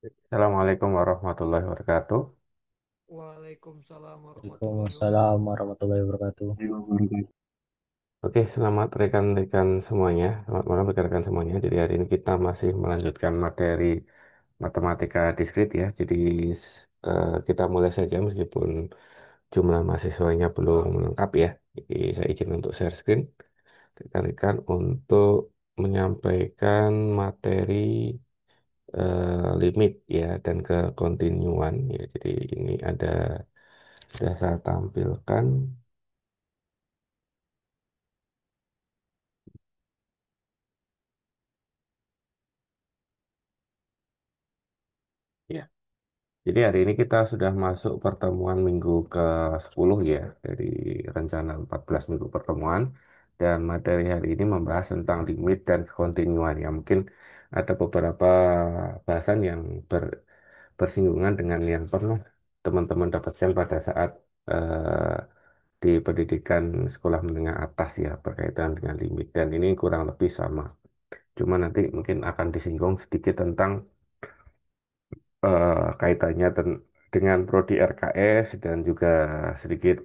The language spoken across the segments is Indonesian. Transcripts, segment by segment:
Assalamualaikum warahmatullahi wabarakatuh. Waalaikumsalam warahmatullahi Waalaikumsalam wabarakatuh. warahmatullahi wabarakatuh. Oke, selamat rekan-rekan semuanya. Selamat malam rekan-rekan semuanya. Jadi hari ini kita masih melanjutkan materi matematika diskrit ya. Jadi kita mulai saja meskipun jumlah mahasiswanya belum lengkap ya. Jadi saya izin untuk share screen rekan-rekan untuk menyampaikan materi limit ya dan kekontinuan ya. Jadi ini ada sudah saya tampilkan ya. Jadi hari ini kita sudah masuk pertemuan minggu ke-10 ya dari rencana 14 minggu pertemuan dan materi hari ini membahas tentang limit dan kekontinuan ya. Mungkin ada beberapa bahasan yang bersinggungan dengan yang pernah teman-teman dapatkan pada saat eh, di pendidikan sekolah menengah atas ya berkaitan dengan limit dan ini kurang lebih sama. Cuma nanti mungkin akan disinggung sedikit tentang kaitannya dengan prodi RKS dan juga sedikit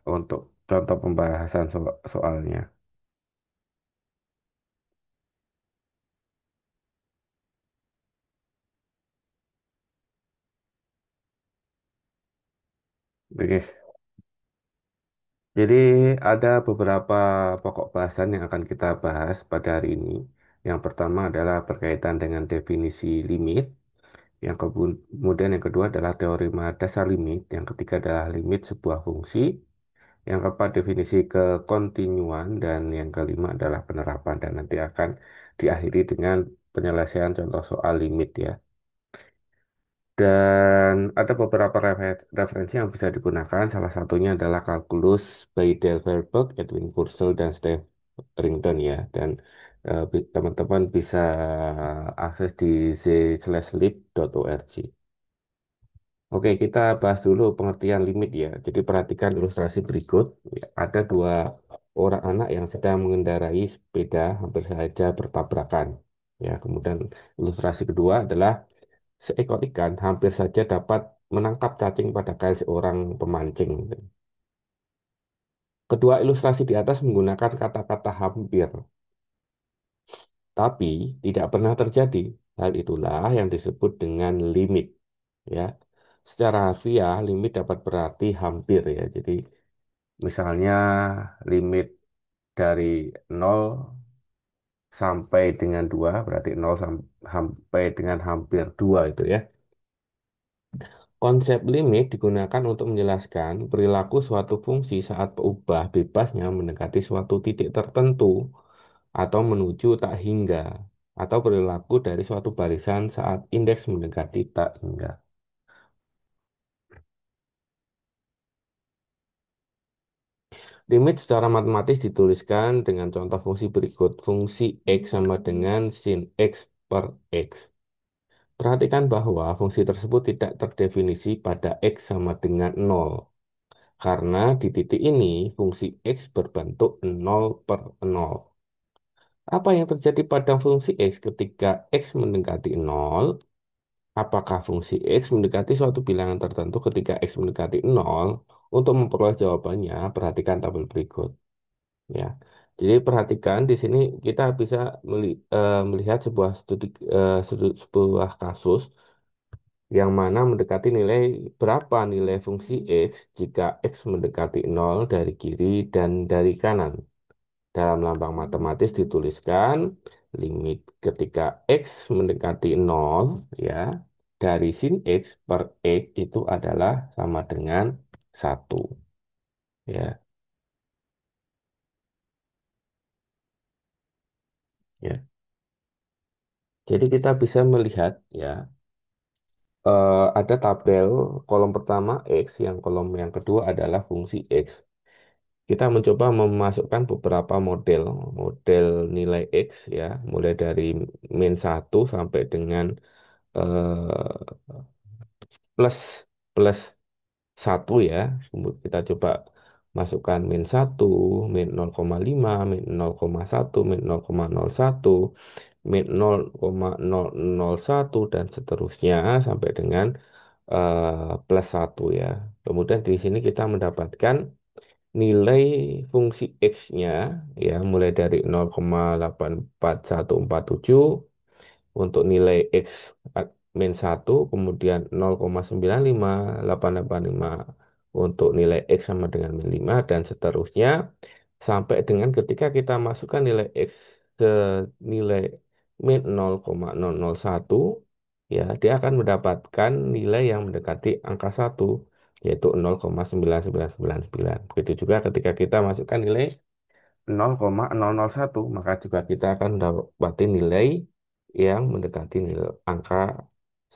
untuk contoh pembahasan soalnya. Oke, jadi ada beberapa pokok bahasan yang akan kita bahas pada hari ini. Yang pertama adalah berkaitan dengan definisi limit. Kemudian yang kedua adalah teori dasar limit. Yang ketiga adalah limit sebuah fungsi. Yang keempat definisi kekontinuan dan yang kelima adalah penerapan dan nanti akan diakhiri dengan penyelesaian contoh soal limit ya. Dan ada beberapa referensi yang bisa digunakan. Salah satunya adalah kalkulus by Delverberg, Edwin Purcell, dan Steve Rington ya. Dan teman-teman bisa akses di z/lib.org. Oke, kita bahas dulu pengertian limit ya. Jadi perhatikan ilustrasi berikut. Ya, ada dua orang anak yang sedang mengendarai sepeda hampir saja bertabrakan. Ya, kemudian ilustrasi kedua adalah seekor ikan hampir saja dapat menangkap cacing pada kail seorang pemancing. Kedua ilustrasi di atas menggunakan kata-kata hampir, tapi tidak pernah terjadi. Hal itulah yang disebut dengan limit. Ya, secara harfiah limit dapat berarti hampir ya. Jadi misalnya limit dari nol sampai dengan 2 berarti sampai dengan hampir 2 itu ya. Konsep limit digunakan untuk menjelaskan perilaku suatu fungsi saat ubah bebasnya mendekati suatu titik tertentu atau menuju tak hingga atau perilaku dari suatu barisan saat indeks mendekati tak hingga. Limit secara matematis dituliskan dengan contoh fungsi berikut. Fungsi X sama dengan sin X per X. Perhatikan bahwa fungsi tersebut tidak terdefinisi pada X sama dengan 0. Karena di titik ini fungsi X berbentuk 0 per 0. Apa yang terjadi pada fungsi X ketika X mendekati 0? Apakah fungsi X mendekati suatu bilangan tertentu ketika X mendekati 0? Untuk memperoleh jawabannya, perhatikan tabel berikut. Ya. Jadi perhatikan di sini kita bisa melihat sebuah kasus yang mana mendekati berapa nilai fungsi X jika X mendekati 0 dari kiri dan dari kanan. Dalam lambang matematis dituliskan limit ketika X mendekati 0 ya dari sin X per X itu adalah sama dengan 1 ya. Ya. Jadi kita bisa melihat ya ada tabel kolom pertama X, yang kolom yang kedua adalah fungsi X. Kita mencoba memasukkan beberapa model nilai X ya, mulai dari min 1 sampai dengan plus plus 1 ya. Kemudian kita coba masukkan min 1, min 0,5, min 0,1, min 0,01, min 0,001 dan seterusnya sampai dengan plus 1 ya. Kemudian di sini kita mendapatkan nilai fungsi X-nya ya mulai dari 0,84147 untuk nilai X min 1, kemudian 0,95885 untuk nilai X sama dengan min 5, dan seterusnya sampai dengan ketika kita masukkan nilai X ke nilai min 0,001, ya dia akan mendapatkan nilai yang mendekati angka 1 yaitu 0,9999. Begitu juga ketika kita masukkan nilai 0,001 maka juga kita akan mendapati nilai yang mendekati nilai angka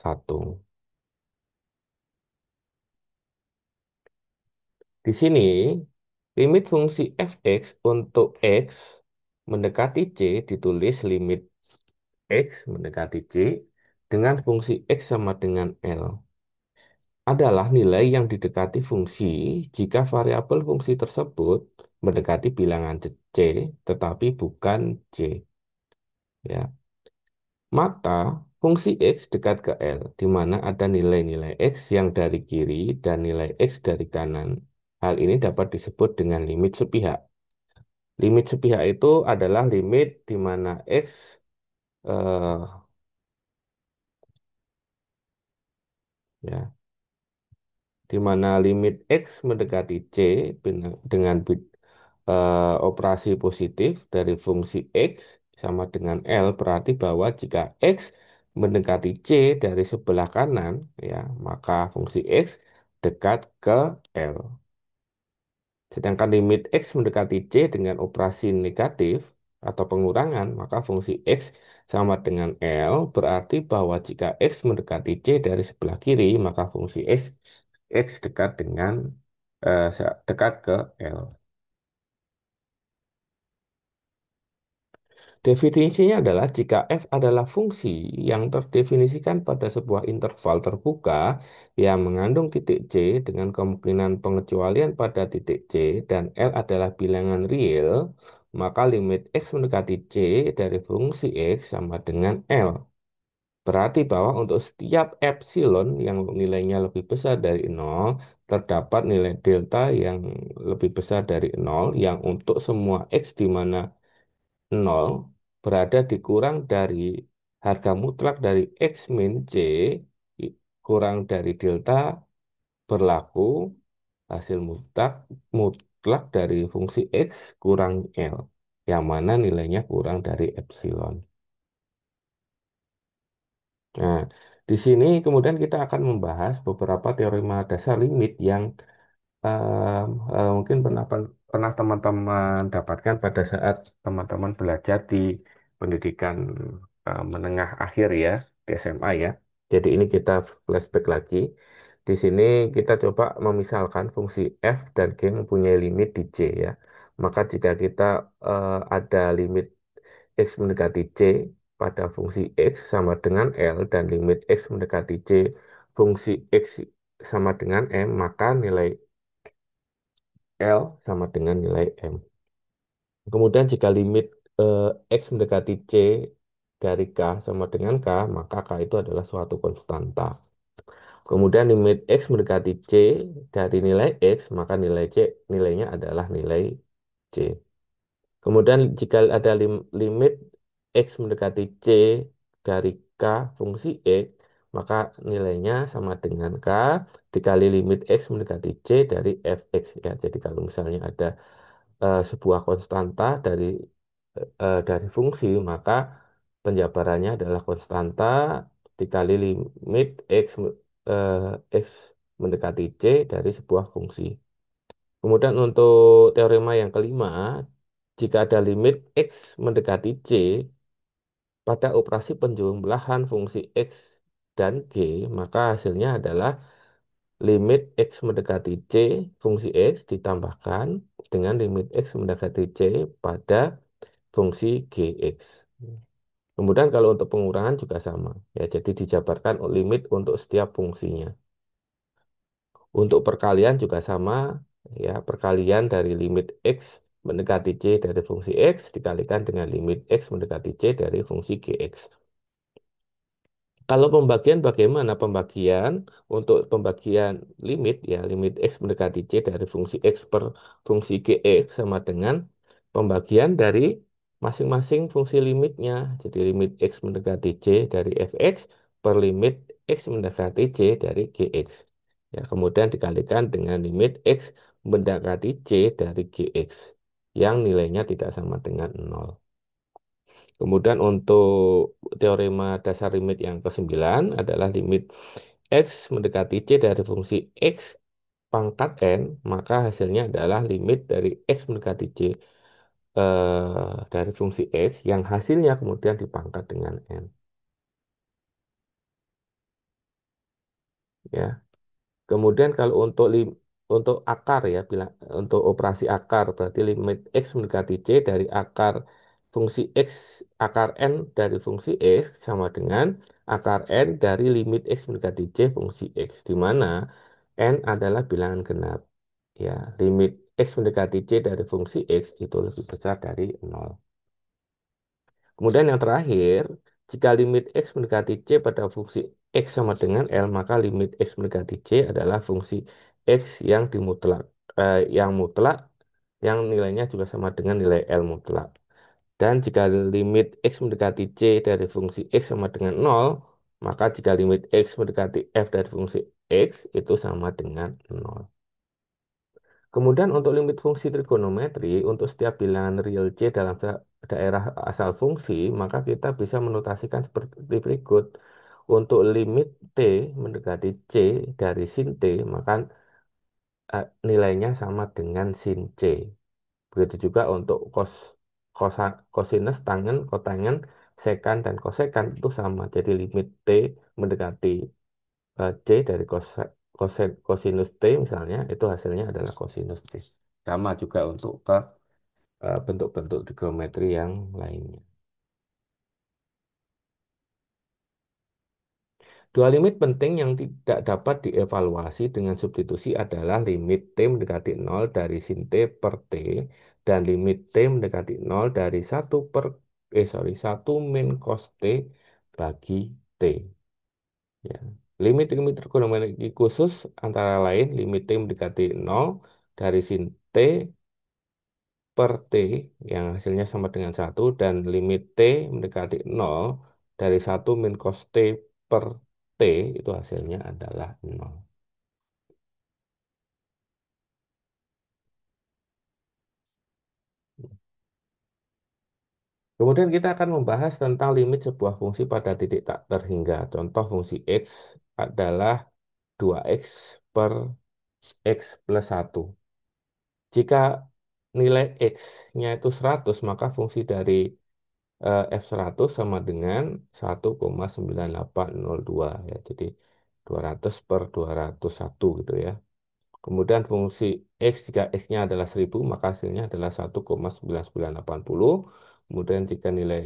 1. Di sini limit fungsi fx untuk x mendekati c ditulis limit x mendekati c dengan fungsi x sama dengan L adalah nilai yang didekati fungsi jika variabel fungsi tersebut mendekati bilangan c tetapi bukan c. Ya. Maka fungsi X dekat ke L, di mana ada nilai-nilai X yang dari kiri dan nilai X dari kanan. Hal ini dapat disebut dengan limit sepihak. Limit sepihak itu adalah limit di mana X eh, ya, di mana limit X mendekati C dengan operasi positif dari fungsi X sama dengan L, berarti bahwa jika X mendekati C dari sebelah kanan, ya, maka fungsi X dekat ke L. Sedangkan limit X mendekati C dengan operasi negatif atau pengurangan, maka fungsi X sama dengan L, berarti bahwa jika X mendekati C dari sebelah kiri, maka fungsi X dekat dengan dekat ke L. Definisinya adalah jika f adalah fungsi yang terdefinisikan pada sebuah interval terbuka yang mengandung titik C dengan kemungkinan pengecualian pada titik C dan L adalah bilangan real, maka limit X mendekati C dari fungsi X sama dengan L. Berarti bahwa untuk setiap epsilon yang nilainya lebih besar dari nol, terdapat nilai delta yang lebih besar dari nol yang untuk semua X di mana nol berada dikurang dari harga mutlak dari X min C kurang dari delta berlaku hasil mutlak dari fungsi X kurang L yang mana nilainya kurang dari epsilon. Nah, di sini kemudian kita akan membahas beberapa teorema dasar limit yang mungkin pernah teman-teman dapatkan pada saat teman-teman belajar di pendidikan menengah akhir ya, di SMA ya. Jadi ini kita flashback lagi. Di sini kita coba memisalkan fungsi f dan g mempunyai limit di c ya. Maka jika kita ada limit x mendekati c pada fungsi x sama dengan L dan limit x mendekati c fungsi x sama dengan M, maka nilai L sama dengan nilai M. Kemudian jika limit eh, X mendekati C dari K sama dengan K, maka K itu adalah suatu konstanta. Kemudian limit X mendekati C dari nilai X, maka nilai C nilainya adalah nilai C. Kemudian jika ada limit X mendekati C dari K fungsi X, maka nilainya sama dengan K dikali limit X mendekati C dari fx ya. Jadi kalau misalnya ada sebuah konstanta dari fungsi, maka penjabarannya adalah konstanta dikali limit eh, x mendekati c dari sebuah fungsi. Kemudian untuk teorema yang kelima, jika ada limit x mendekati c pada operasi penjumlahan fungsi x dan g, maka hasilnya adalah limit x mendekati c fungsi x ditambahkan dengan limit x mendekati c pada fungsi gx. Kemudian kalau untuk pengurangan juga sama. Ya, jadi dijabarkan limit untuk setiap fungsinya. Untuk perkalian juga sama. Ya, perkalian dari limit x mendekati C dari fungsi X dikalikan dengan limit X mendekati C dari fungsi GX. Kalau pembagian bagaimana pembagian untuk pembagian limit ya limit x mendekati c dari fungsi x per fungsi gx sama dengan pembagian dari masing-masing fungsi limitnya. Jadi limit x mendekati c dari fx per limit x mendekati c dari gx. Ya, kemudian dikalikan dengan limit x mendekati c dari gx yang nilainya tidak sama dengan 0. Kemudian untuk teorema dasar limit yang kesembilan adalah limit x mendekati c dari fungsi x pangkat n, maka hasilnya adalah limit dari x mendekati c dari fungsi x yang hasilnya kemudian dipangkat dengan n. Ya. Kemudian kalau untuk akar ya, bila untuk operasi akar berarti limit x mendekati c dari akar fungsi x akar n dari fungsi x sama dengan akar n dari limit x mendekati c fungsi x, di mana n adalah bilangan genap. Ya, limit x mendekati c dari fungsi x itu lebih besar dari 0. Kemudian yang terakhir, jika limit x mendekati c pada fungsi x sama dengan L, maka limit x mendekati c adalah fungsi x yang dimutlak, yang mutlak, yang nilainya juga sama dengan nilai L mutlak. Dan jika limit x mendekati c dari fungsi x sama dengan 0, maka jika limit x mendekati f dari fungsi x itu sama dengan 0. Kemudian untuk limit fungsi trigonometri, untuk setiap bilangan real C dalam daerah asal fungsi, maka kita bisa menotasikan seperti berikut. Untuk limit T mendekati C dari sin T, maka nilainya sama dengan sin C. Begitu juga untuk kosinus, tangen, kotangen, sekan, dan kosekan itu sama. Jadi limit T mendekati C dari kosinus T misalnya, itu hasilnya adalah kosinus T. Sama juga untuk ke bentuk-bentuk trigonometri yang lainnya. Dua limit penting yang tidak dapat dievaluasi dengan substitusi adalah limit T mendekati 0 dari sin T per T dan limit T mendekati 0 dari satu min cos T bagi T. Ya. Limit-limit trigonometri khusus antara lain limit T mendekati 0 dari sin T per T yang hasilnya sama dengan satu dan limit T mendekati 0 dari satu min cos T per T itu hasilnya adalah 0. Kemudian kita akan membahas tentang limit sebuah fungsi pada titik tak terhingga. Contoh fungsi X adalah 2X per X plus 1. Jika nilai X-nya itu 100, maka fungsi dari F100 sama dengan 1,9802 ya. Jadi 200 per 201 gitu ya. Kemudian fungsi X jika X-nya adalah 1000 maka hasilnya adalah 1,9980. Kemudian jika nilai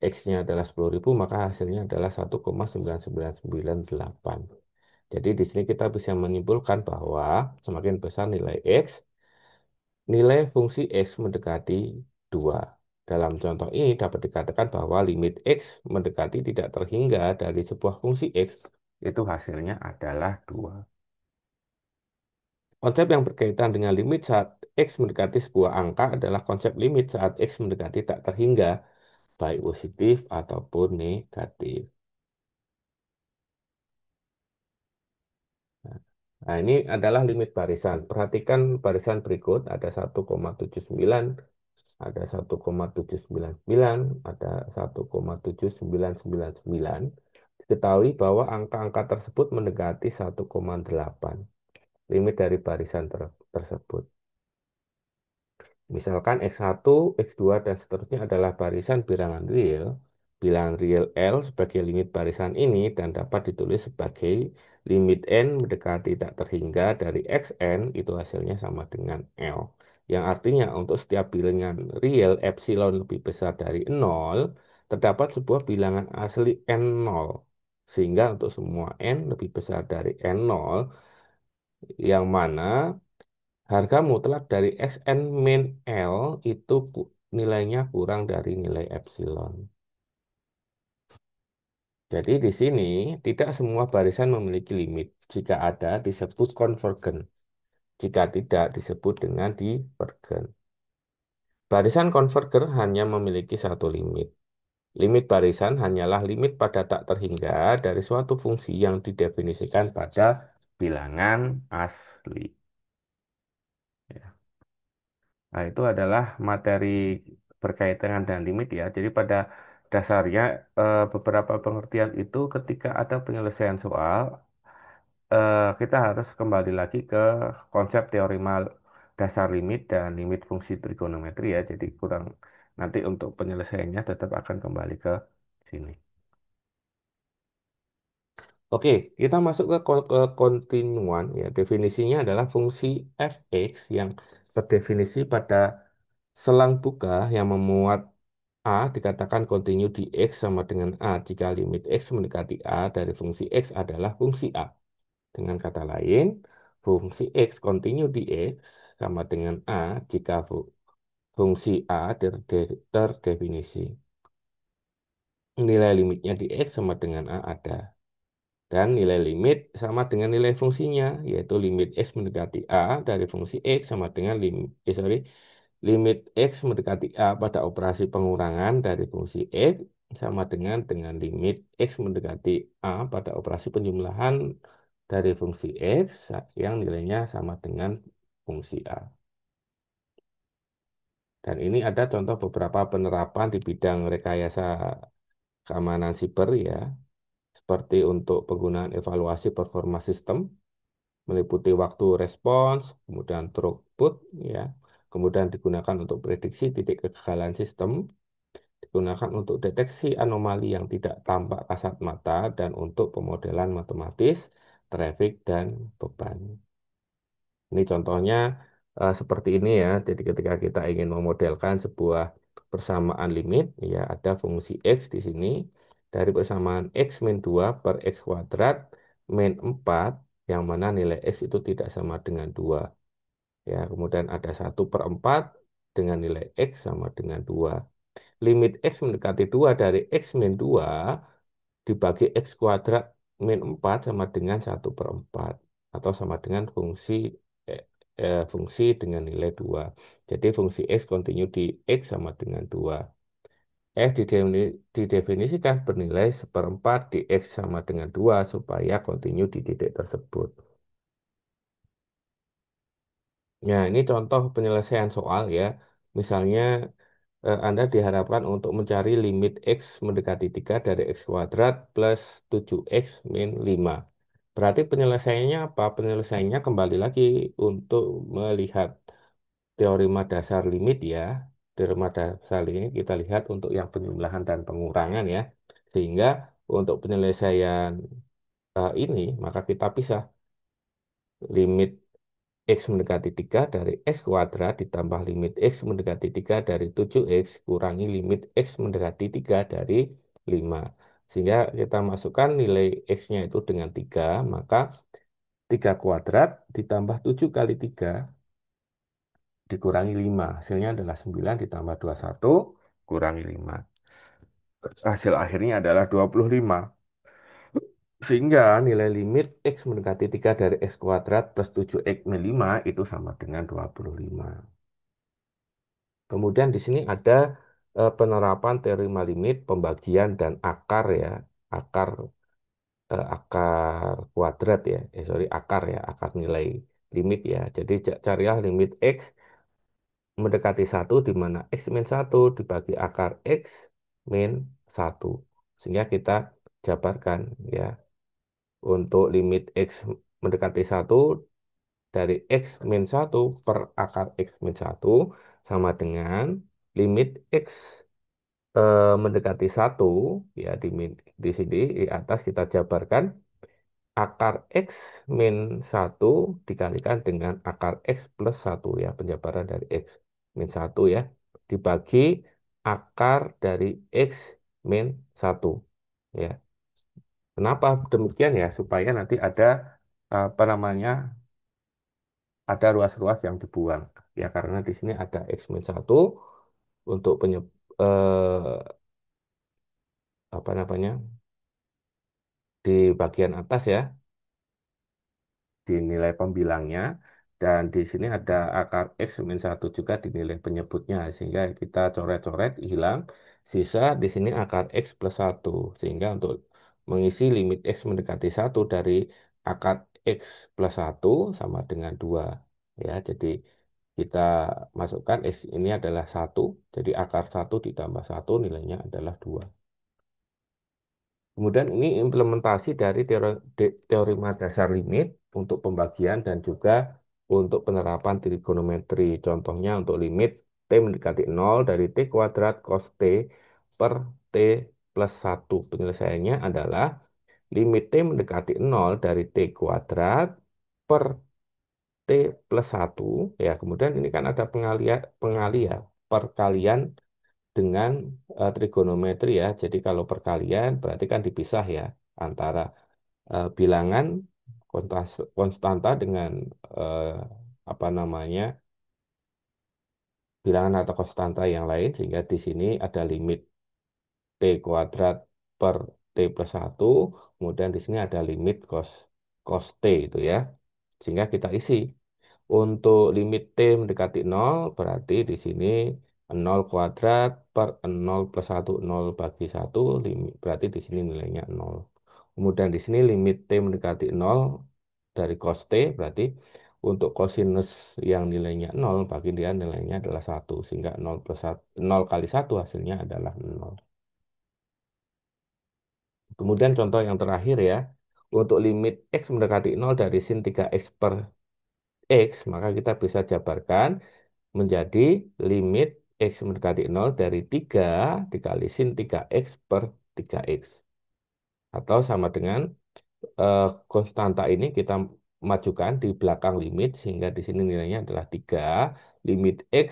X-nya adalah 10.000 maka hasilnya adalah 1,9998. Jadi di sini kita bisa menyimpulkan bahwa semakin besar nilai X, nilai fungsi X mendekati 2. Dalam contoh ini dapat dikatakan bahwa limit X mendekati tidak terhingga dari sebuah fungsi X, itu hasilnya adalah 2. Konsep yang berkaitan dengan limit saat X mendekati sebuah angka adalah konsep limit saat X mendekati tak terhingga, baik positif ataupun negatif. Nah, ini adalah limit barisan. Perhatikan barisan berikut, ada 1,79, ada 1,799, ada 1,7999. Diketahui bahwa angka-angka tersebut mendekati 1,8. Limit dari barisan tersebut. Misalkan X1, X2, dan seterusnya adalah barisan bilangan real L sebagai limit barisan ini dan dapat ditulis sebagai limit N mendekati tak terhingga dari Xn itu hasilnya sama dengan L. Yang artinya untuk setiap bilangan real epsilon lebih besar dari 0, terdapat sebuah bilangan asli N0. Sehingga untuk semua N lebih besar dari N0, yang mana Harga mutlak dari Xn min L itu nilainya kurang dari nilai epsilon. Jadi di sini tidak semua barisan memiliki limit. Jika ada disebut konvergen. Jika tidak disebut dengan divergen. Barisan konvergen hanya memiliki satu limit. Limit barisan hanyalah limit pada tak terhingga dari suatu fungsi yang didefinisikan pada bilangan asli. Ya. Nah, itu adalah materi berkaitan dengan limit ya. Jadi pada dasarnya beberapa pengertian itu ketika ada penyelesaian soal, kita harus kembali lagi ke konsep teorema dasar limit dan limit fungsi trigonometri ya. Jadi kurang nanti untuk penyelesaiannya tetap akan kembali ke sini. Oke, kita masuk ke kontinuan ya. Definisinya adalah fungsi fx yang terdefinisi pada selang buka yang memuat a dikatakan kontinu di x sama dengan a jika limit x mendekati a dari fungsi x adalah fungsi a. Dengan kata lain, fungsi x kontinu di x sama dengan a jika fungsi a terdefinisi. Nilai limitnya di x sama dengan a ada. Dan nilai limit sama dengan nilai fungsinya, yaitu limit x mendekati a dari fungsi x sama dengan limit x mendekati a pada operasi pengurangan dari fungsi x sama dengan limit x mendekati a pada operasi penjumlahan dari fungsi x yang nilainya sama dengan fungsi a. Dan ini ada contoh beberapa penerapan di bidang rekayasa keamanan siber ya, seperti untuk penggunaan evaluasi performa sistem, meliputi waktu respons, kemudian throughput, ya, kemudian digunakan untuk prediksi titik kegagalan sistem, digunakan untuk deteksi anomali yang tidak tampak kasat mata, dan untuk pemodelan matematis, traffic, dan beban. Ini contohnya seperti ini ya. Jadi ketika kita ingin memodelkan sebuah persamaan limit, ya ada fungsi x di sini dari persamaan x min 2 per x kuadrat min 4 yang mana nilai x itu tidak sama dengan 2. Ya, kemudian ada 1/4 dengan nilai x sama dengan 2. Limit x mendekati 2 dari x min 2 dibagi x kuadrat min 4 sama dengan 1/4 atau sama dengan eh, fungsi dengan nilai 2. Jadi fungsi x kontinu di x sama dengan 2. F didefinisikan bernilai 1/4 di x sama dengan 2 supaya kontinu di titik tersebut. Ya, ini contoh penyelesaian soal ya. Misalnya Anda diharapkan untuk mencari limit x mendekati 3 dari x kuadrat plus 7x min 5. Berarti penyelesaiannya apa? Penyelesaiannya kembali lagi untuk melihat teorema dasar limit ya. Teorema dasar limit kita lihat untuk yang penjumlahan dan pengurangan ya. Sehingga untuk penyelesaian ini maka kita pisah limit x mendekati 3 dari x kuadrat ditambah limit x mendekati 3 dari 7x kurangi limit x mendekati 3 dari 5. Sehingga kita masukkan nilai x-nya itu dengan 3, maka 3 kuadrat ditambah 7 kali 3 dikurangi 5. Hasilnya adalah 9 ditambah 21 kurangi 5. Hasil akhirnya adalah 25. Sehingga nilai limit x mendekati 3 dari x kuadrat plus 7x min 5 itu sama dengan 25. Kemudian di sini ada penerapan teorema limit, pembagian dan akar ya, akar akar kuadrat ya, sorry akar ya, akar nilai limit ya. Jadi carilah limit x mendekati 1 di mana x min 1 dibagi akar x min 1. Sehingga kita jabarkan ya untuk limit x mendekati 1 dari x min 1 per akar x min 1 sama dengan limit x mendekati 1 ya di sini di atas kita jabarkan akar x min 1 dikalikan dengan akar x plus 1 ya penjabaran dari x min 1 ya dibagi akar dari x min 1 ya. Kenapa demikian ya? Supaya nanti ada apa namanya ada ruas-ruas yang dibuang. Ya, karena di sini ada X-1 untuk apa namanya, di bagian atas ya, di nilai pembilangnya, dan di sini ada akar X-1 juga di nilai penyebutnya, sehingga kita coret-coret hilang, sisa di sini akar X+1, sehingga untuk mengisi limit X mendekati 1 dari akar X+1 sama dengan 2. Ya, jadi kita masukkan X ini adalah 1, jadi akar 1 ditambah 1 nilainya adalah 2. Kemudian ini implementasi dari teorema dasar limit untuk pembagian dan juga untuk penerapan trigonometri. Contohnya untuk limit T mendekati 0 dari T kuadrat cos T per T plus 1. Penyelesaiannya adalah limit T mendekati 0 dari T kuadrat per T plus 1. Ya, kemudian ini kan ada pengalian, perkalian dengan trigonometri ya. Jadi kalau perkalian berarti kan dipisah ya antara bilangan konstanta dengan eh, apa namanya, bilangan atau konstanta yang lain, sehingga di sini ada limit T kuadrat per T plus 1, kemudian di sini ada limit cos T itu ya, sehingga kita isi. Untuk limit T mendekati 0, berarti di sini 0 kuadrat per 0 plus 1, 0 bagi 1, berarti di sini nilainya 0. Kemudian di sini limit T mendekati 0 dari cos T, berarti untuk kosinus yang nilainya 0, bagi dia nilainya adalah 1, sehingga 0 plus 1, 0 kali 1 hasilnya adalah 0. Kemudian contoh yang terakhir ya, untuk limit X mendekati 0 dari sin 3X per X, maka kita bisa jabarkan menjadi limit X mendekati 0 dari 3 dikali sin 3X per 3X. Atau sama dengan konstanta ini kita majukan di belakang limit, sehingga di sini nilainya adalah 3. Limit X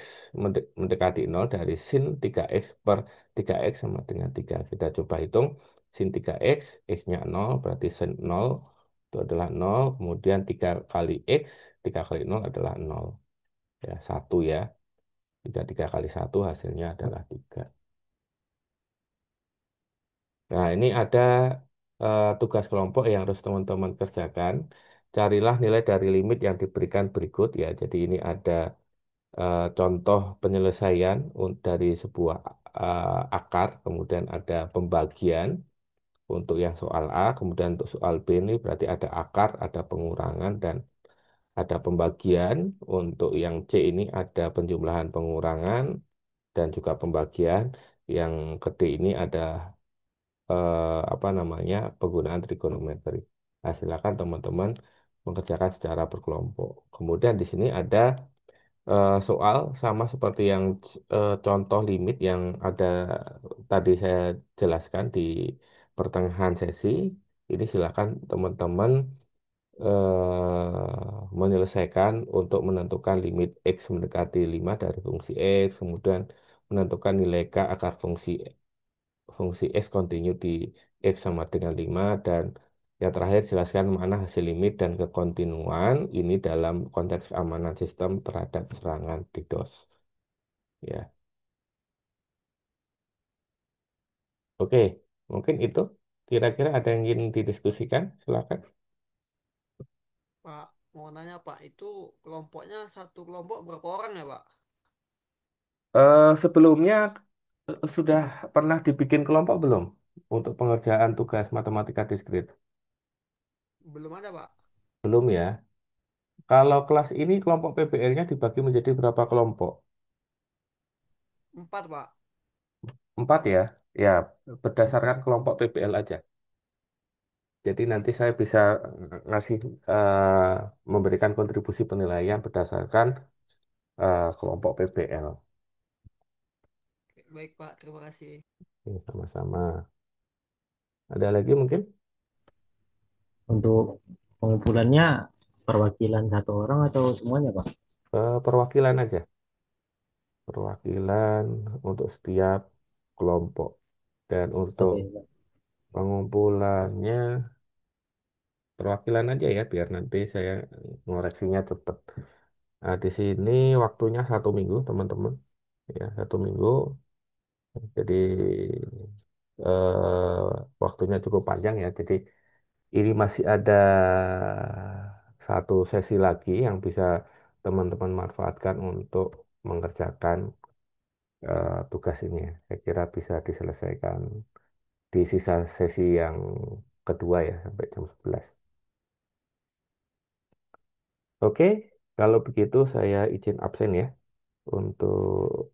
mendekati 0 dari sin 3X per 3X sama dengan 3. Kita coba hitung sin 3X, X-nya 0, berarti sin 0 itu adalah 0. Kemudian 3 kali X, 3 kali 0 adalah 0. Ya, 1 ya. Jika 3 kali 1 hasilnya adalah 3. Nah, ini ada tugas kelompok yang harus teman-teman kerjakan. Carilah nilai dari limit yang diberikan berikut ya. Jadi ini ada contoh penyelesaian dari sebuah akar, kemudian ada pembagian untuk yang soal A, kemudian untuk soal B ini berarti ada akar, ada pengurangan, dan ada pembagian. Untuk yang C ini ada penjumlahan pengurangan dan juga pembagian. Yang ke D ini ada apa namanya, penggunaan trigonometri. Nah, silakan teman-teman mengerjakan secara berkelompok. Kemudian di sini ada soal sama seperti yang contoh limit yang ada tadi saya jelaskan di pertengahan sesi. Ini silakan teman-teman menyelesaikan untuk menentukan limit X mendekati 5 dari fungsi X, kemudian menentukan nilai K akar fungsi X kontinu di X sama dengan 5, dan yang terakhir jelaskan mana hasil limit dan kekontinuan ini dalam konteks keamanan sistem terhadap serangan DDoS. Ya, oke, mungkin itu kira-kira ada yang ingin didiskusikan, silakan. Pak, mau nanya Pak, itu kelompoknya satu kelompok berapa orang ya Pak? Sebelumnya sudah pernah dibikin kelompok belum untuk pengerjaan tugas matematika diskrit? Belum ada Pak. Belum ya. Kalau kelas ini kelompok PBL-nya dibagi menjadi berapa kelompok? 4 Pak. 4 ya. Ya, berdasarkan kelompok PBL aja. Jadi nanti saya bisa ngasih memberikan kontribusi penilaian berdasarkan kelompok PBL. Oke, baik Pak, terima kasih. Oke, sama-sama. Ada lagi mungkin? Untuk pengumpulannya perwakilan satu orang atau semuanya, Pak? Perwakilan aja. Perwakilan untuk setiap kelompok. Dan untuk Oke, Pak. pengumpulannya perwakilan aja ya, biar nanti saya ngoreksinya cepat. Nah, di sini waktunya 1 minggu, teman-teman. Ya, 1 minggu. Jadi waktunya cukup panjang ya. Jadi ini masih ada satu sesi lagi yang bisa teman-teman manfaatkan untuk mengerjakan tugas ini ya. Saya kira bisa diselesaikan di sisa sesi yang kedua ya sampai jam 11. Oke, kalau begitu saya izin absen ya untuk